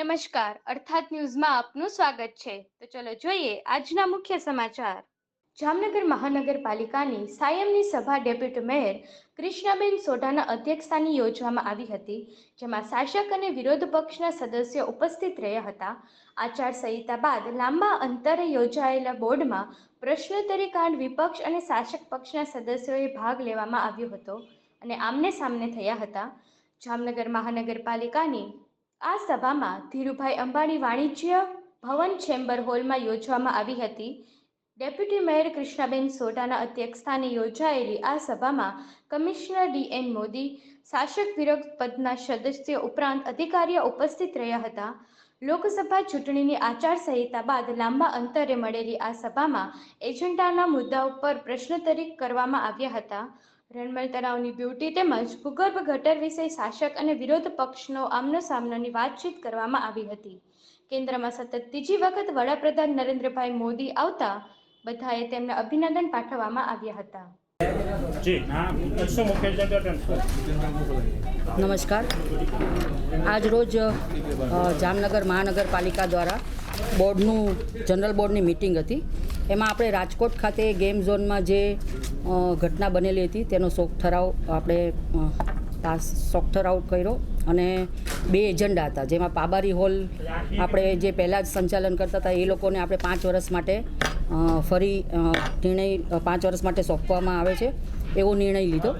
નમસ્કાર અર્થાત ન્યૂઝમાં આપનું સ્વાગત છે તો ચલો જોઈએ આજના મુખ્ય સમાચાર। જામનગર મહાનગરપાલિકાની સાયમની સભા ડેપ્યુટી મેયર કૃષ્ણાબેન સોઢાના અધ્યક્ષસ્થાને યોજવામાં આવી હતી, જેમાં શાસક અને વિરોધ પક્ષના સદસ્યો ઉપસ્થિત રહ્યા હતા। આચારસંહિતા બાદ લાંબા અંતરે યોજાયેલા બોર્ડમાં પ્રશ્નોત્તરી કાંડ વિપક્ષ અને શાસક પક્ષના સદસ્યોએ ભાગ લેવામાં આવ્યો હતો અને આમને સામને થયા હતા। જામનગર મહાનગરપાલિકાની આ સભામાં ધીરુભાઈ અંબાણી વાણિજ્ય ભવન ચેમ્બર હોલમાં યોજવામાં આવી હતી। ડેપ્યુટી મેયર કૃષ્ણાબેન સોઢાના અધ્યક્ષસ્થાને યોજાયેલી આ સભામાં કમિશનર ડીએન મોદી, શાસક વિરોધ પક્ષના સદસ્યો ઉપરાંત અધિકારીઓ ઉપસ્થિત રહ્યા હતા। લોકસભા ચૂંટણીની આચારસંહિતા બાદ લાંબા અંતરે મળેલી આ સભામાં એજન્ડાના મુદ્દાઓ પર પ્રશ્નોત્તરી કરવામાં આવ્યા હતા। રણમલ તળાવની બ્યુટી તેમજ ભૂગર્ભ ગટર વિશે શાસક અને વિરોધ પક્ષનો આમનો સામનાની વાતચીત કરવામાં આવી હતી। કેન્દ્રમાં સતત ત્રીજી વખત વડાપ્રધાન નરેન્દ્રભાઈ મોદી આવતા બધાએ તેમને અભિનંદન પાઠવવામાં આવ્યા હતા। નમસ્કાર। આજ રોજ જામનગર મહાનગરપાલિકા દ્વારા જનરલ બોર્ડની મિટિંગ હતી। એમાં આપણે રાજકોટ ખાતે ગેમ ઝોનમાં જે ઘટના બનેલી હતી તેનો શોક ઠરાવ કર્યો અને બે એજન્ડા હતા, જેમાં પાબારી હોલ આપણે જે પહેલાં જ સંચાલન કરતા હતા એ લોકોને આપણે 5 વર્ષ માટે ફરી નિર્ણય 5 વર્ષ માટે સોંપવામાં આવે છે એવો નિર્ણય લીધો।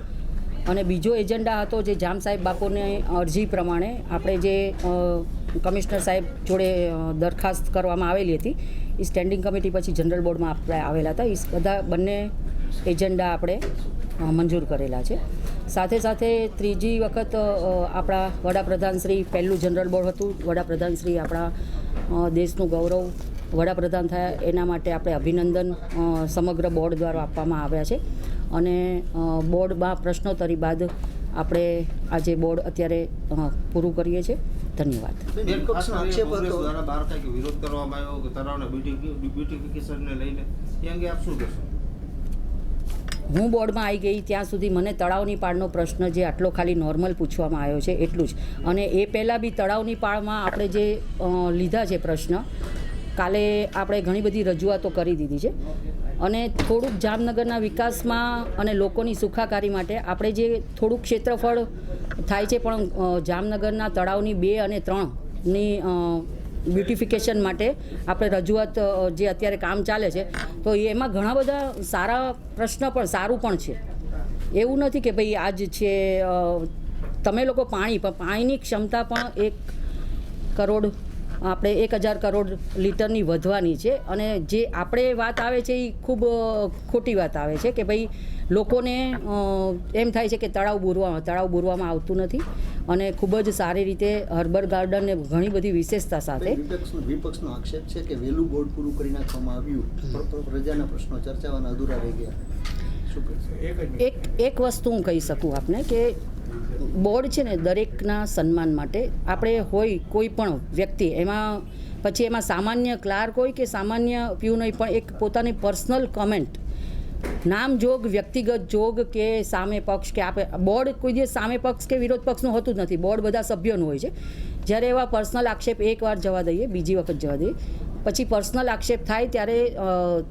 અને બીજો એજન્ડા હતો જે જામ સાહેબ બાપુને અરજી પ્રમાણે આપણે જે કમિશનર સાહેબ જોડે દરખાસ્ત કરવામાં આવેલી હતી એ સ્ટેન્ડિંગ કમિટી પછી જનરલ બોર્ડમાં આપણે આવેલા હતા। એ બધા બંને એજન્ડા આપણે મંજૂર કરેલા છે। સાથે સાથે ત્રીજી વખત આપણા વડાપ્રધાનશ્રી પહેલું જનરલ બોર્ડ હતું, વડાપ્રધાનશ્રી આપણા દેશનું ગૌરવ વડાપ્રધાન થયા એના માટે આપણે અભિનંદન સમગ્ર બોર્ડ દ્વારા આપવામાં આવ્યા છે। અને બોર્ડમાં પ્રશ્નોત્તરી બાદ આપણે આજે બોર્ડ અત્યારે પૂરું કરીએ છીએ। ધન્યવાદ। હું બોર્ડમાં આવી ગઈ ત્યાં સુધી મને તળાવની પાળનો પ્રશ્ન જે આટલો ખાલી નોર્મલ પૂછવામાં આવ્યો છે એટલું જ, અને એ પહેલાં બી તળાવની પાળમાં આપણે જે લીધા છે પ્રશ્ન, કાલે આપણે ઘણી બધી રજૂઆતો કરી દીધી છે અને થોડુંક જામનગરના વિકાસમાં અને લોકોની સુખાકારી માટે આપણે જે થોડુંક ક્ષેત્રફળ થાય છે પણ જામનગરના તળાવની 2 અને 3ની બ્યુટિફિકેશન માટે આપણે રજૂઆત જે અત્યારે કામ ચાલે છે તો એમાં ઘણા બધા સારા પ્રશ્ન પણ સારું પણ છે। એવું નથી કે ભાઈ આજ છે તમે લોકો પાણીની ક્ષમતા પણ 1 કરોડ આપણે 1000 કરોડ લીટરની વધવાની છે અને જે આપણે વાત આવે છે એ ખૂબ ખોટી વાત આવે છે કે ભાઈ લોકોને એમ થાય છે કે તળાવ બોરવામાં આવતું નથી અને ખૂબ જ સારી રીતે હર્બલ ગાર્ડન ને ઘણી બધી વિશેષતા સાથે વિપક્ષનો આક્ષેપ છે કે વહેલું બોર્ડ પૂરું કરી નાખવામાં આવ્યું, પ્રજાના પ્રશ્નો ચર્ચાવાના અધૂરા રહી ગયા। શું કહેશો? એક વસ્તુ હું કહી શકું આપને કે બોર્ડ છે ને દરેકના સન્માન માટે આપણે હોય કોઈ પણ વ્યક્તિ એમાં સામાન્ય ક્લાર્ક હોય કે સામાન્ય પ્યુન હોય પણ એક પોતાની પર્સનલ કમેન્ટ નામ જોગ, વ્યક્તિગત જોગ કે સામે પક્ષ કે આપણે બોર્ડ કોઈ દિવસ સામે પક્ષ કે વિરોધ પક્ષનું હોતું જ નથી, બોર્ડ બધા સભ્યોનું હોય છે। જ્યારે એવા પર્સનલ આક્ષેપ એકવાર જવા દઈએ, બીજી વખત જવા દઈએ, પછી પર્સનલ આક્ષેપ થાય ત્યારે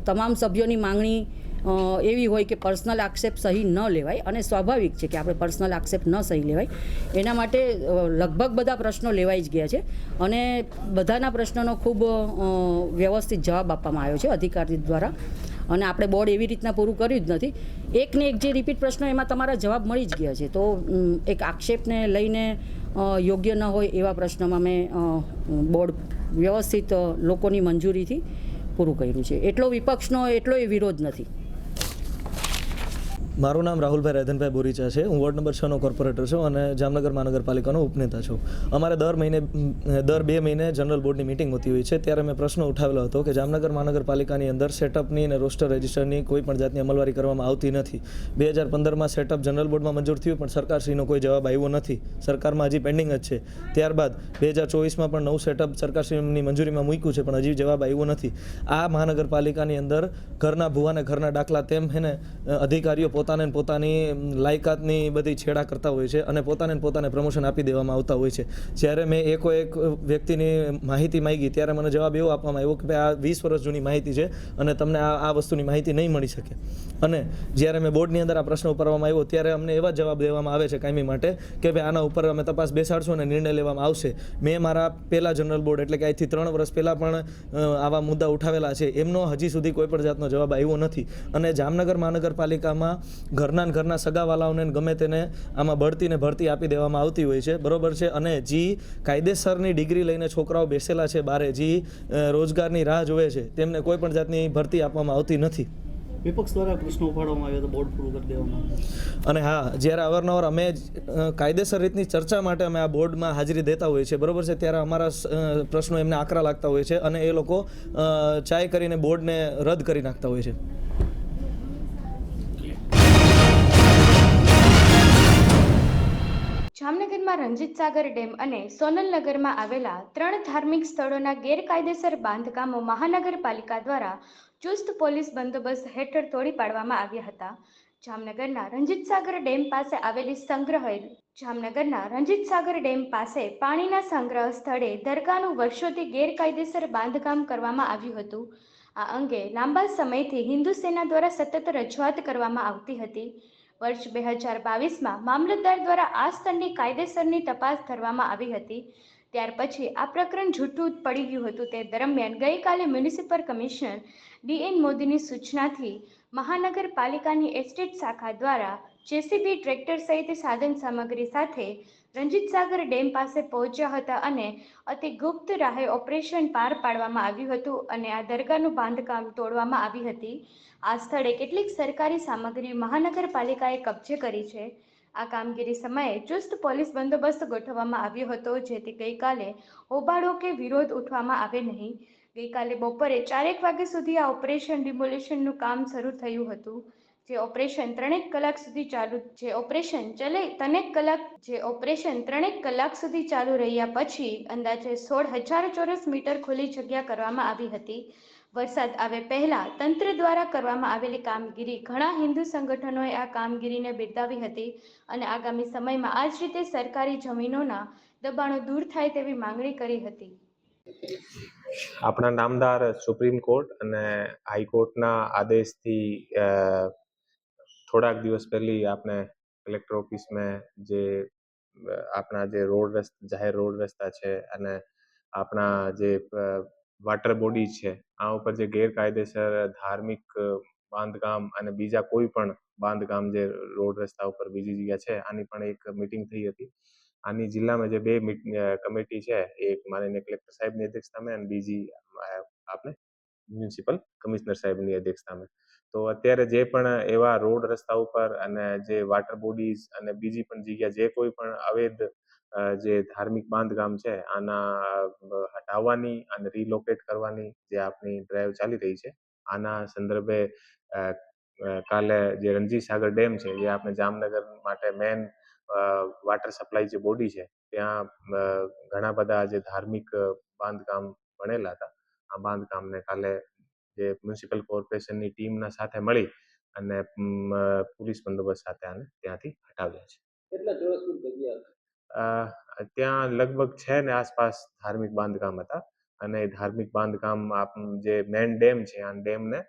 તમામ સભ્યોની માંગણી એવી હોય કે પર્સનલ આક્ષેપ સહી ન લેવાય અને સ્વાભાવિક છે કે આપણે પર્સનલ આક્ષેપ ન સહી લેવાય। એના માટે લગભગ બધા પ્રશ્નો લેવાઈ જ ગયા છે અને બધાના પ્રશ્નોનો ખૂબ વ્યવસ્થિત જવાબ આપવામાં આવ્યો છે અધિકારી દ્વારા અને આપણે બોર્ડ એવી રીતના પૂરું કર્યું જ નથી। એકને એક જે રિપીટ પ્રશ્નો એમાં તમારા જવાબ મળી જ ગયા છે, તો એક આક્ષેપને લઈને યોગ્ય ન હોય એવા પ્રશ્નોમાં મેં બોર્ડ વ્યવસ્થિત લોકોની મંજૂરીથી પૂરું કર્યું છે। એટલો વિપક્ષનો એટલો એ વિરોધ નથી। મારું નામ રાહુલભાઈ રાધનભાઈ બોરીચા છે। હું વોર્ડ નંબર 6નો કોર્પોરેટર છું અને જામનગર મહાનગરપાલિકાનો ઉપનેતા છું। અમારે દર 2 મહિને જનરલ બોર્ડની મિટિંગ હોતી હોય છે, ત્યારે મેં પ્રશ્ન ઉઠાવેલો હતો કે જામનગર મહાનગરપાલિકાની અંદર સેટઅપની અને રોસ્ટર રજિસ્ટરની કોઈ પણ જાતની અમલવારી કરવામાં આવતી નથી। 2015માં સેટઅપ જનરલ બોર્ડમાં મંજૂર થયું પણ સરકારશ્રીનો કોઈ જવાબ આવ્યો નથી, સરકારમાં હજી પેન્ડિંગ જ છે। ત્યારબાદ 2024માં પણ નવું સેટઅપ સરકારશ્રીની મંજૂરીમાં મૂક્યું છે પણ હજી જવાબ આવ્યો નથી। આ મહાનગરપાલિકાની અંદર ઘરના ભૂવા અને ઘરના દાખલા તેમ અધિકારીઓ પોતે પોતાને પોતાની લાયકાતની બધી છેડા કરતા હોય છે અને પોતાને પ્રમોશન આપી દેવામાં આવતા હોય છે. જ્યારે મેં એક વ્યક્તિની માહિતી માંગી ત્યારે મને જવાબ એવો આપવામાં આવ્યો કે ભાઈ આ 20 વર્ષ જૂની માહિતી છે અને તમને આ વસ્તુની માહિતી નહીં મળી શકે. અને જ્યારે મેં બોર્ડની અંદર આ પ્રશ્ન ઉપાડવામાં આવ્યો ત્યારે અમને એવા જવાબ દેવામાં આવે છે કાયમી માટે કે ભાઈ આના ઉપર અમે તપાસ બેસાડશું અને નિર્ણય લેવામાં આવશે. મેં મારા પહેલા જનરલ બોર્ડ એટલે કે આજથી 3 વર્ષ પહેલાં પણ આવા મુદ્દા ઉઠાવેલા છે. એમનો હજી સુધી કોઈ પણ જાતનો જવાબ આવ્યો નથી. અને જામનગર મહાનગરપાલિકામાં ઘરના સગાવાલાઓને ગમે તેને આમાં ભરતી આપી દેવામાં આવતી હોય છે, બરોબર છે. અને જે કાયદેસરની ડિગ્રી લઈને છોકરાઓ બેસેલા છે બારે, જે રોજગારની રાહ જોવે છે, તેમને કોઈ પણ જાતની ભરતી આપવામાં આવતી નથી. વિપક્ષ દ્વારા પ્રશ્નો ઉપાડવામાં આવ્યો તો બોર્ડ પૂરું કરી દેવામાં આવ્યું. અને હા, જ્યારે અવારનવાર અમે કાયદેસર રીતની ચર્ચા માટે અમે આ બોર્ડમાં હાજરી દેતા હોઈએ છીએ, બરોબર છે, ત્યારે અમારા પ્રશ્નો એમને આકરા લાગતા હોય છે અને એ લોકો ચાય કરીને બોર્ડને રદ કરી નાખતા હોય છે. જામનગરમાં રંજીત સાગર ડેમ અને સોનલનગરમાં આવેલા 3 ધાર્મિક સ્થળોના ગેરકાયદેસર બાંધકામો મહાનગરપાલિકા દ્વારા ચુસ્ત પોલીસ બંદોબસ્ત હેઠળ તોડી પાડવામાં આવ્યા હતા. જામનગરના રંજીત સાગર ડેમ પાસે આવેલી જામનગરના રંજીત સાગર ડેમ પાસે પાણીના સંગ્રહ સ્થળે દરગાહનું વર્ષોથી ગેરકાયદેસર બાંધકામ કરવામાં આવ્યું હતું. આ અંગે લાંબા સમયથી હિન્દુ સેના દ્વારા સતત રજૂઆત કરવામાં આવતી હતી. વર્ષ 2022માં મામલતદાર દ્વારા આ સ્થળની કાયદેસરની તપાસ કરવામાં આવી હતી. ત્યાર પછી આ પ્રકરણ જૂઠું પડી ગયું હતું. તે દરમિયાન ગઈકાલે મ્યુનિસિપલ કમિશનર DN મોદીની સૂચનાથી મહાનગરપાલિકાની એસ્ટેટ શાખા દ્વારા JCB ટ્રેક્ટર સહિત સાધન સામગ્રી સાથે રંજીત સાગર ડેમ પાસે પહોંચ્યા હતા અને અતિ ગુપ્ત રાહે ઓપરેશન પાર પાડવામાં આવ્યું હતું અને આ દરગાહનું બાંધકામ તોડવામાં આવી હતી. આ સ્થળે કેટલીક સરકારી સામગ્રી મહાનગરપાલિકાએ કબજે કરી છે. આ કામગીરી સમયે ચુસ્ત પોલીસ બંદોબસ્ત ગોઠવવામાં આવ્યો હતો, જેથી ગઈકાલે હોબાળો કે વિરોધ ઉઠવામાં આવે નહીં. ગઈકાલે બપોરે 4 વાગ્યા સુધી આ ઓપરેશન ડિમોલિશનનું કામ શરૂ થયું હતું, જે ઓપરેશન 3 કલાક સુધી ચાલુ રહ્યા પછી અંદાજે 16,000 ચોરસ મીટર ખુલ્લી જગ્યા કરવામાં આવી હતી. વરસાદ આવે પહેલા તંત્ર દ્વારા કરવામાં આવેલી કામગીરી ઘણા હિન્દુ સંગઠનોએ આ કામગીરીને બિરદાવી હતી અને આગામી સમયમાં આ જ રીતે સરકારી જમીનોના દબાણો દૂર થાય તેવી માંગણી કરી હતી. આપણા નામદાર સુપ્રીમ કોર્ટ અને હાઈકોર્ટના આદેશથી થોડાક દિવસ પહેલી આપણે કલેક્ટર ઓફિસમાં જે આપણા જે જાહેર રોડ રસ્તા છે અને આપણા જે વોટર બોડી છે, આ ઉપર જે ગેરકાયદેસર ધાર્મિક બાંધકામ અને બીજા કોઈ પણ બાંધકામ જે રોડ રસ્તા ઉપર બીજી જગ્યા છે, આની પણ એક મીટિંગ થઈ હતી. આની જિલ્લામાં જે 2 કમિટી છે, એક માનનીય કલેક્ટર સાહેબની અધ્યક્ષતામાં અને બીજી આપણે મ્યુનિસિપલ કમિશનર સાહેબની અધ્યક્ષતામાં. તો અત્યારે જે પણ એવા રોડ રસ્તા ઉપર અને જે વોટર બોડીઝ અને બીજી પણ જગ્યા જે કોઈ પણ અવૈધ જે ધાર્મિક બાંધકામ છે, આના હટાવવાની અને રિલોકેટ કરવાની જે આપણી ડ્રાઈવ ચાલી રહી છે, આના સંદર્ભે કાલે જે રણજીત સાગર ડેમ છે, જે આપણે જામનગર માટે મેન વોટર સપ્લાય જે બોડી છે, ત્યાં ઘણા બધા જે ધાર્મિક બાંધકામ બનેલા હતા, આ બાંધકામને કાલે જે મ્યુનિસિપલ કોર્પોરેશનની ટીમના સાથે મળી અને પોલીસ બંદોબસ્ત સાથે આને ત્યાંથી હટાવ્યા છે. કેટલા ચોરસ ફૂટ જગ્યા? ત્યાં લગભગ 6 ને આસપાસ ધાર્મિક બાંધકામ હતા અને ધાર્મિક બાંધકામ જે મેન ડેમ છે, આ ડેમને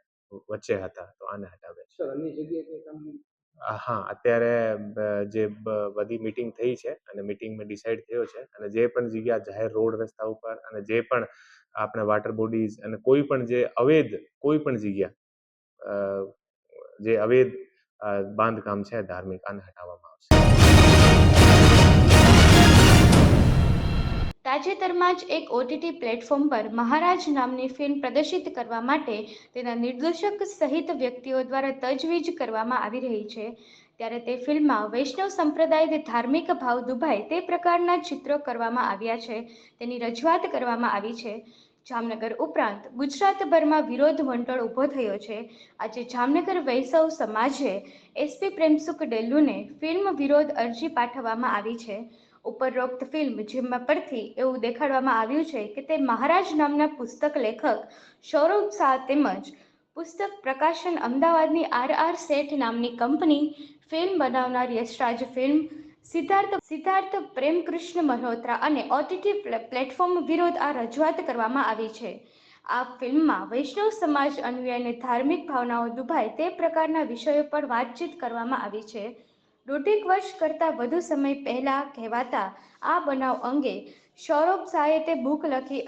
વચ્ચે હતા, તો આને હટાવ્યા છે. અન્ય જગ્યાએ હા, અત્યારે જે બધી મીટિંગ થઈ છે અને મીટિંગમાં ડિસાઇડ થયો છે અને જે પણ જગ્યા જાહેર રોડ રસ્તા ઉપર અને જે પણ આપણે વોટર બોડીઝ અને કોઈ પણ જે અવૈધ કોઈ પણ જગ્યા જે અવૈધ બાંધકામ છે ધાર્મિક, આને હટાવવામાં આવશે. તાજેતરમાં જ એક OTT પ્લેટફોર્મ પર મહારાજ નામની ફિલ્મ પ્રદર્શિત કરવા માટે તેના નિર્દેશક સહિત વ્યક્તિઓ દ્વારા તજવીજ કરવામાં આવી રહી છે. ત્યારે તે ફિલ્મમાં વૈષ્ણવ સંપ્રદાય ધાર્મિક ભાવ દુભાય તે પ્રકારના ચિત્રો કરવામાં આવ્યા છે, તેની રજૂઆત કરવામાં આવી છે. જામનગર ઉપરાંત ગુજરાતભરમાં વિરોધ વંટોળ ઊભો થયો છે. આજે જામનગર વૈષ્ણવ સમાજે SP પ્રેમસુખ ડેલુને ફિલ્મ વિરોધ અરજી પાઠવવામાં આવી છે. ઉપરોક્ત ફિલ્મ જેમાં પરથી એવું દેખાડવામાં આવ્યું છે કે તે મહારાજ નામના પુસ્તક લેખક સૌરભ શાહ તેમજ પુસ્તક પ્રકાશન અમદાવાદની RR શેઠ નામની કંપની, ફિલ્મ બનાવનાર યશરાજ ફિલ્મ, સિદ્ધાર્થ પ્રેમકૃષ્ણ મલ્હોત્રા અને OTT પ્લેટફોર્મ વિરુદ્ધ આ રજૂઆત કરવામાં આવી છે. આ ફિલ્મમાં વૈષ્ણવ સમાજ અન્વયે અને ધાર્મિક ભાવનાઓ દુભાય તે પ્રકારના વિષયો પર વાતચીત કરવામાં આવી છે. 1.5 વર્ષ કરતાં વધુ સમય પહેલા કહેવાતા આ બનાવ અંગે સૌરભ શાહે તે બુક લખી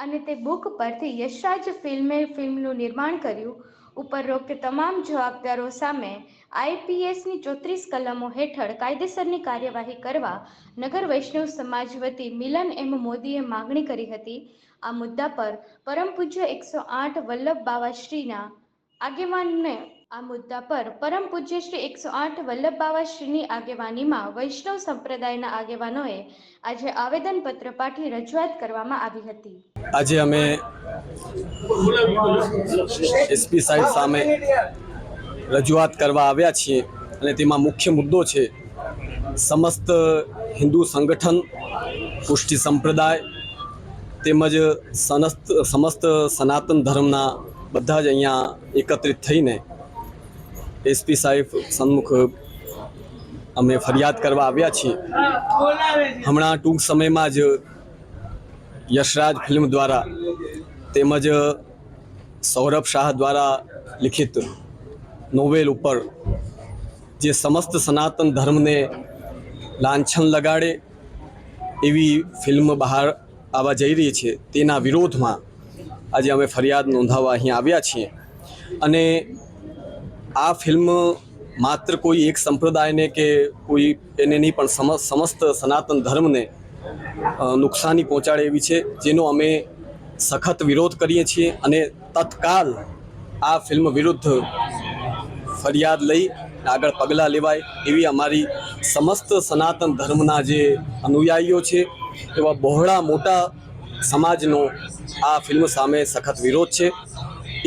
અને તે બુક પરથી યશરાજ ફિલ્મનું નિર્માણ કર્યું. ઉપરોક્ત તમામ જવાબદારો સામે IPSની 34 કલમો હેઠળ કાયદેસરની કાર્યવાહી કરવા નગર વૈષ્ણવ સમાજ વતી મિલન M. મોદીએ માંગણી કરી હતી. આ મુદ્દા પર પરમ પૂજ્ય 108 વલ્લભ બાવાશ્રીના આગેવાનીમાં વૈષ્ણવ સંપ્રદાયના આગેવાનોએ આજે આવેદનપત્ર પાઠવી રજૂઆત કરવામાં આવી હતી. આજે અમે SP સાહેબ સામે રજૂઆત કરવા આવ્યા છીએ અને તેમાં મુખ્ય મુદ્દો છે સમસ્ત હિન્દુ સંગઠન, પુષ્ટિ સંપ્રદાય તેમજ સમસ્ત સનાતન ધર્મના બધા જ અહીંયા એકત્રિત થઈને SP સાહેબ સન્મુખ અમે ફરિયાદ કરવા આવ્યા છીએ. હમણાં ટૂંક સમયમાં જ યશરાજ ફિલ્મ દ્વારા તેમજ સૌરભ શાહ દ્વારા લિખિત નોવેલ ઉપર જે સમસ્ત સનાતન ધર્મને લાંછન લગાડે એવી ફિલ્મ બહાર આવવા જઈ રહી છે, તેના વિરોધમાં આજે અમે ફરિયાદ નોંધાવવા અહીં આવ્યા છીએ. અને આ ફિલ્મ માત્ર કોઈ એક સંપ્રદાયને કે કોઈ એને નહીં પણ સમસ્ત સનાતન ધર્મને નુકસાની પહોંચાડે એવી છે, જેનો અમે સખત વિરોધ કરીએ છીએ. અને તત્કાલ આ ફિલ્મ વિરુદ્ધ ફરિયાદ લઈ આગળ પગલાં લેવાય એવી અમારી સમસ્ત સનાતન ધર્મના જે અનુયાયીઓ છે એવા બહોળા મોટા સમાજનો આ ફિલ્મ સામે સખત વિરોધ છે.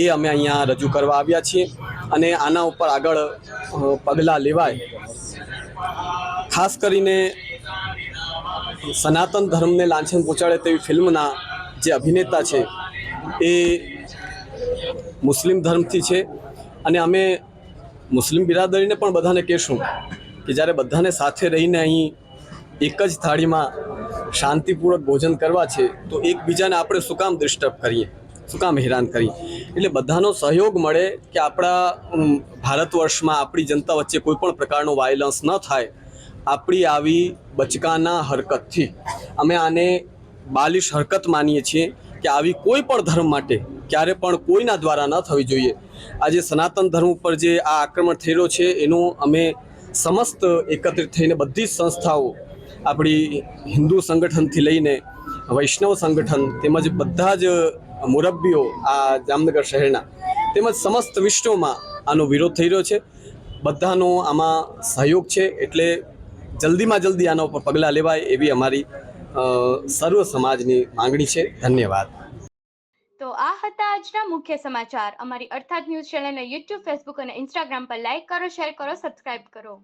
એ અમે અહીંયા રજૂ કરવા આવ્યા છીએ અને આના ઉપર આગળ પગલાં લેવાય. ખાસ કરીને સનાતન ધર્મને લાંછન પહોંચાડે તેવી ફિલ્મના જે અભિનેતા છે એ મુસ્લિમ ધર્મથી છે. અને અમે મુસ્લિમ બિરાદરીને પણ બધાને કહેશું કે જ્યારે બધાને સાથે રહીને અહીં એક જ થાળીમાં શાંતિપૂર્વક ભોજન કરવા છે તો એકબીજાને આપણે શું કામ ડિસ્ટર્બ કરીએ, શું કામ હેરાન કરીએ. એટલે બધાનો સહયોગ મળે કે આપણા ભારત વર્ષમાં આપણી જનતા વચ્ચે કોઈ પણ પ્રકારનો વાયલન્સ ન થાય. આપણી આવી બચકાના હરકતથી અમે આને બાલિશ હરકત માનીએ છીએ કે આવી કોઈ પણ ધર્મ માટે ક્યારે પણ કોઈના દ્વારા ન થવી જોઈએ. આજે સનાતન ધર્મ ઉપર જે આ આક્રમણ થઈ રહ્યો છે એનું અમે સમસ્ત એકત્રિત થઈને બધી જ સંસ્થાઓ, આપણી હિન્દુ સંગઠનથી લઈને વૈષ્ણવ સંગઠન તેમજ બધા જ મુરબ્બીઓ આ જામનગર શહેરના તેમજ સમસ્ત વિશ્વમાં આનો વિરોધ થઈ રહ્યો છે. બધાનો આમાં સહયોગ છે. એટલે જલ્દીમાં જલ્દી આના ઉપર પગલાં લેવાય એવી અમારી સર્વ સમાજની માંગણી છે. ધન્યવાદ. તો આ હતા આજના મુખ્ય સમાચાર. અમારી અર્થાત ન્યૂઝ ચેનલને YouTube, Facebook અને Instagram પર લાઈક કરો, શેર કરો, સબસ્ક્રાઇબ કરો.